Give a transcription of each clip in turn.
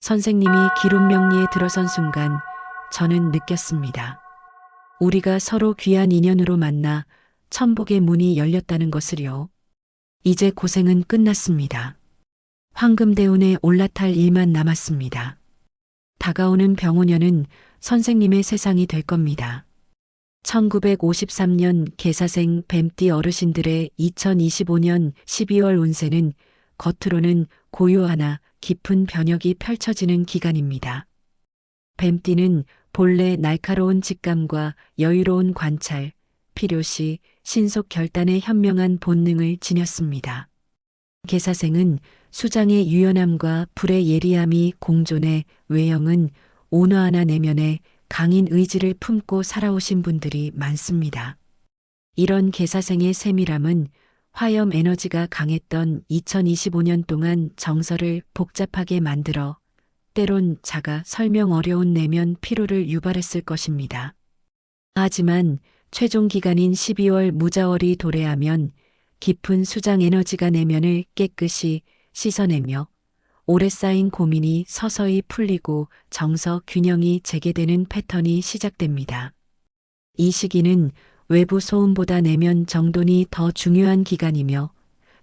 선생님이 기룸명리에 들어선 순간 저는 느꼈습니다. 우리가 서로 귀한 인연으로 만나 천복의 문이 열렸다는 것을요. 이제 고생은 끝났습니다. 황금대운에 올라탈 일만 남았습니다. 다가오는 병오년은 선생님의 세상이 될 겁니다. 1953년 개사생 뱀띠 어르신들의 2025년 12월 운세는 겉으로는 고요하나 깊은 변혁이 펼쳐지는 기간입니다. 뱀띠는 본래 날카로운 직감과 여유로운 관찰, 필요시 신속 결단의 현명한 본능을 지녔습니다. 개사생은 수장의 유연함과 불의 예리함이 공존해 외형은 온화하나 내면에 강인 의지를 품고 살아오신 분들이 많습니다. 이런 개사생의 세밀함은 화염 에너지가 강했던 2025년 동안 정서를 복잡하게 만들어 때론 자가 설명 어려운 내면 피로를 유발했을 것입니다. 하지만 최종 기간인 12월 무자월이 도래하면 깊은 수장 에너지가 내면을 깨끗이 씻어내며 오래 쌓인 고민이 서서히 풀리고 정서 균형이 재개되는 패턴이 시작됩니다. 이 시기는 외부 소음보다 내면 정돈이 더 중요한 기간이며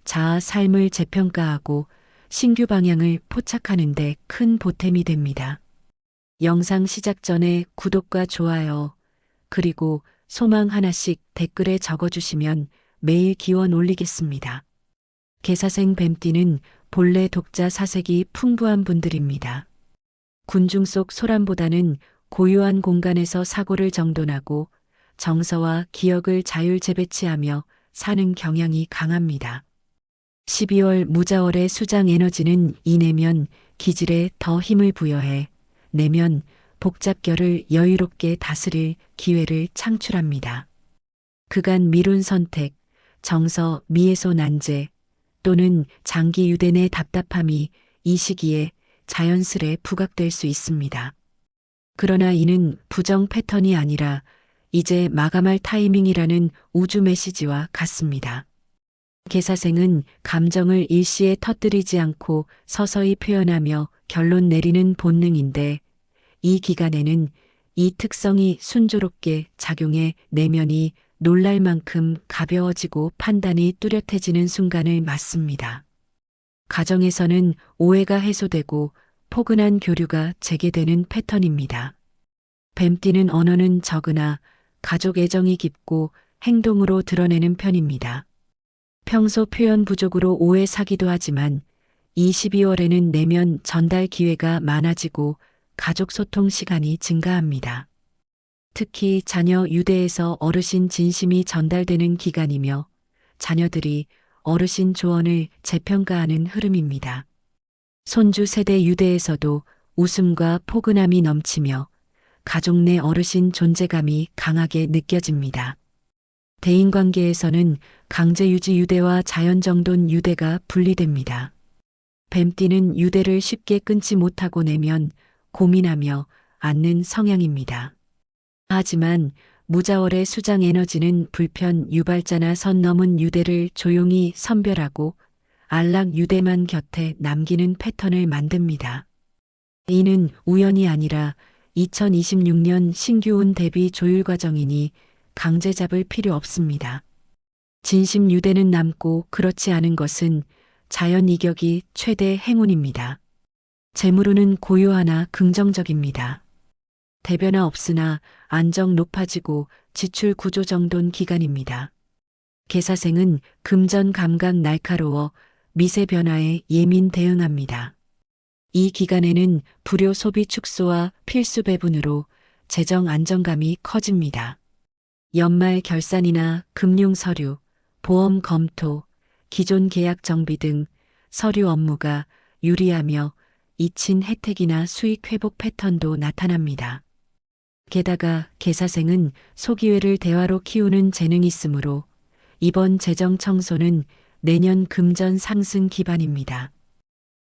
자아 삶을 재평가하고 신규 방향을 포착하는 데 큰 보탬이 됩니다. 영상 시작 전에 구독과 좋아요, 그리고 소망 하나씩 댓글에 적어주시면 매일 기원 올리겠습니다. 개사생 뱀띠는 본래 독자 사색이 풍부한 분들입니다. 군중 속 소란보다는 고요한 공간에서 사고를 정돈하고 정서와 기억을 자율 재배치하며 사는 경향이 강합니다. 12월 무자월의 수장 에너지는 이 내면 기질에 더 힘을 부여해 내면 복잡결을 여유롭게 다스릴 기회를 창출합니다. 그간 미룬 선택, 정서 미해소 난제 또는 장기 유대내 답답함이 이 시기에 자연스레 부각될 수 있습니다. 그러나 이는 부정 패턴이 아니라 이제 마감할 타이밍이라는 우주 메시지와 같습니다. 개사생은 감정을 일시에 터뜨리지 않고 서서히 표현하며 결론 내리는 본능인데 이 기간에는 이 특성이 순조롭게 작용해 내면이 놀랄 만큼 가벼워지고 판단이 뚜렷해지는 순간을 맞습니다. 가정에서는 오해가 해소되고 포근한 교류가 재개되는 패턴입니다. 뱀띠는 언어는 적으나 가족 애정이 깊고 행동으로 드러내는 편입니다. 평소 표현 부족으로 오해 사기도 하지만 이 12월에는 내면 전달 기회가 많아지고 가족 소통 시간이 증가합니다. 특히 자녀 유대에서 어르신 진심이 전달되는 기간이며 자녀들이 어르신 조언을 재평가하는 흐름입니다. 손주 세대 유대에서도 웃음과 포근함이 넘치며 가족 내 어르신 존재감이 강하게 느껴집니다. 대인관계에서는 강제유지 유대와 자연정돈 유대가 분리됩니다. 뱀띠는 유대를 쉽게 끊지 못하고 내면 고민하며 앉는 성향입니다. 하지만 무자월의 수장 에너지는 불편 유발자나 선 넘은 유대를 조용히 선별하고 안락 유대만 곁에 남기는 패턴을 만듭니다. 이는 우연이 아니라 2026년 신규운 대비 조율 과정이니 강제 잡을 필요 없습니다. 진심 유대는 남고 그렇지 않은 것은 자연 이격이 최대 행운입니다. 재물운은 고요하나 긍정적입니다. 대변화 없으나 안정 높아지고 지출 구조 정돈 기간입니다. 개사생은 금전 감각 날카로워 미세 변화에 예민 대응합니다. 이 기간에는 불효 소비 축소와 필수 배분으로 재정 안정감이 커집니다. 연말 결산이나 금융 서류, 보험 검토, 기존 계약 정비 등 서류 업무가 유리하며 잊힌 혜택이나 수익 회복 패턴도 나타납니다. 게다가 개사생은 소기회를 대화로 키우는 재능이 있으므로 이번 재정 청소는 내년 금전 상승 기반입니다.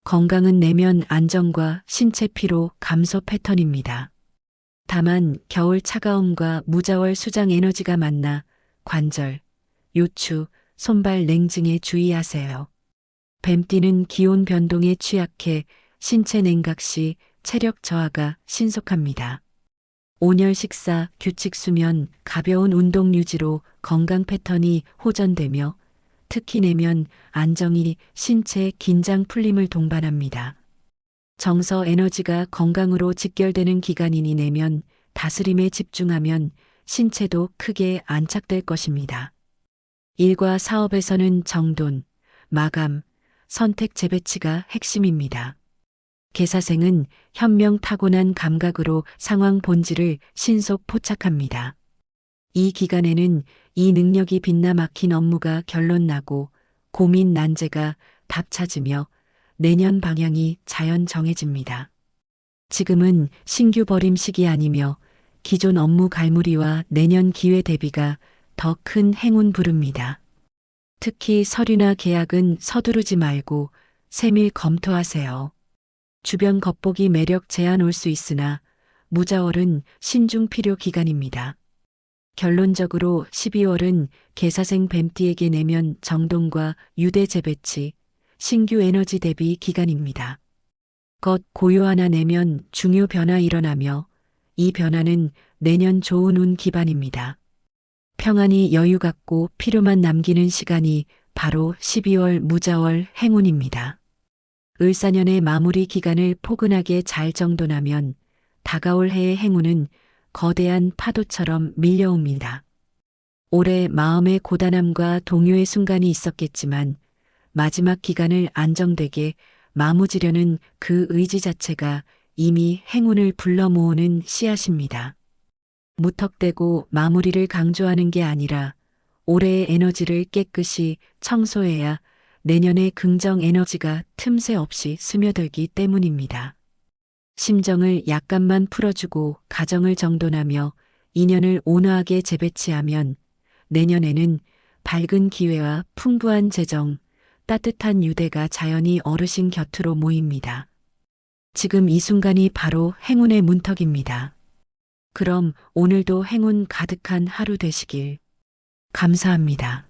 건강은 내면 안정과 신체 피로 감소 패턴입니다. 다만 겨울 차가움과 무자월 수장 에너지가 만나 관절, 요추, 손발 냉증에 주의하세요. 뱀띠는 기온 변동에 취약해 신체 냉각 시 체력 저하가 신속합니다. 온열 식사, 규칙 수면, 가벼운 운동 유지로 건강 패턴이 호전되며 특히 내면 안정이 신체 긴장 풀림을 동반합니다. 정서 에너지가 건강으로 직결되는 기간이니 내면 다스림에 집중하면 신체도 크게 안착될 것입니다. 일과 사업에서는 정돈, 마감, 선택 재배치가 핵심입니다. 계사생은 현명 타고난 감각으로 상황 본질을 신속 포착합니다. 이 기간에는 이 능력이 빛나 막힌 업무가 결론나고 고민 난제가 답 찾으며 내년 방향이 자연 정해집니다. 지금은 신규 버림 시기 아니며 기존 업무 갈무리와 내년 기회 대비가 더 큰 행운 부릅니다. 특히 서류나 계약은 서두르지 말고 세밀 검토하세요. 주변 겉보기 매력 제한 올 수 있으나 무자월은 신중 필요 기간입니다. 결론적으로 12월은 계사생 뱀띠에게 내면 정돈과 유대 재배치, 신규 에너지 대비 기간입니다. 겉 고요하나 내면 중요 변화 일어나며 이 변화는 내년 좋은 운 기반입니다. 평안이 여유 갖고 필요만 남기는 시간이 바로 12월 무자월 행운입니다. 을사년의 마무리 기간을 포근하게 잘 정돈하면 다가올 해의 행운은 거대한 파도처럼 밀려옵니다. 올해 마음의 고단함과 동요의 순간이 있었겠지만 마지막 기간을 안정되게 마무지려는 그 의지 자체가 이미 행운을 불러 모으는 씨앗입니다. 무턱대고 마무리를 강조하는 게 아니라 올해의 에너지를 깨끗이 청소해야 내년의 긍정 에너지가 틈새 없이 스며들기 때문입니다. 심정을 약간만 풀어주고 가정을 정돈하며 인연을 온화하게 재배치하면 내년에는 밝은 기회와 풍부한 재정, 따뜻한 유대가 자연히 어르신 곁으로 모입니다. 지금 이 순간이 바로 행운의 문턱입니다. 그럼 오늘도 행운 가득한 하루 되시길. 감사합니다.